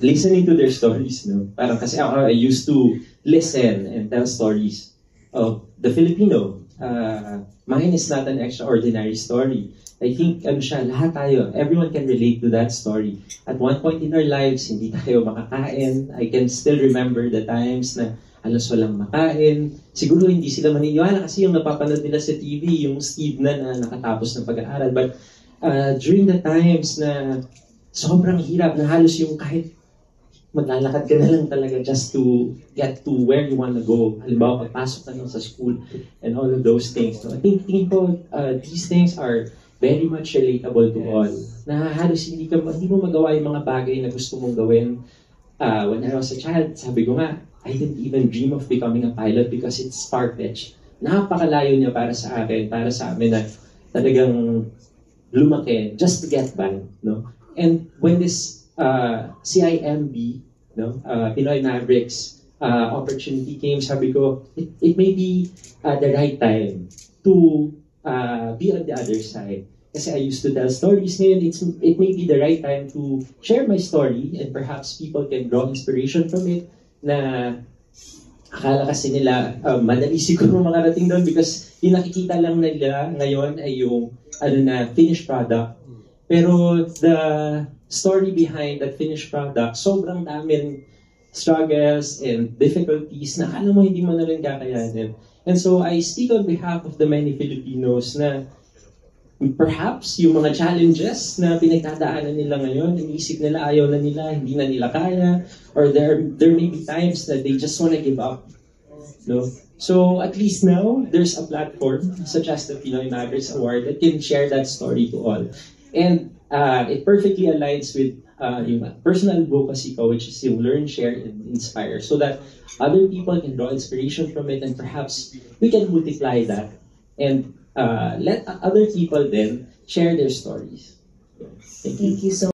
listening to their stories, no? Parang kasi ako, I used to listen and tell stories of the Filipino. Mine is not an extraordinary story. I think, ano siya, lahat tayo, everyone can relate to that story. At one point in our lives, hindi tayo makakain. I can still remember the times na halos walang makain. Siguro hindi sila maniniwala kasi yung napapanood nila sa TV, yung Steve na nakatapos ng pag-aaral. But during the times na sobrang hirap na halos yung kahit maglalakad ka na lang talaga just to get to where you want to go. Halimbawa, pagpasok ka lang sa school and all of those things. So, I think ko, these things are very much relatable to all. Na halos hindi mo magawa yung mga bagay na gusto mong gawin. When I was a child, sabi ko nga, I didn't even dream of becoming a pilot because it's far-fetched. Napakalayo niya para sa akin, para sa amin na talagang lumaki just to get by, no? And when this CIMB, no, Pinoy Mavericks opportunity came, sabi ko, it may be the right time to be on the other side. Kasi I used to tell stories ngayon, it may be the right time to share my story and perhaps people can draw inspiration from it na akala kasi nila madali siguro makarating doon because yung nakikita lang nila ngayon ay yung finished product. Pero the story behind that finished product, sobrang daming struggles and difficulties na alam mo hindi mo na rin kakayanin. And so I speak on behalf of the many Filipinos na perhaps yung mga challenges na pinagdadaanan nila ngayon, iniisip nila ayaw na nila, hindi na nila kaya, or there may be times that they just want to give up. No? So at least now, there's a platform such as the Pinoy Mavericks Award that can share that story to all. And it perfectly aligns with yung personal advocacy ko, which is yung learn, share, and inspire, so that other people can draw inspiration from it and perhaps we can multiply that and let other people then share their stories. Thank you. Thank you so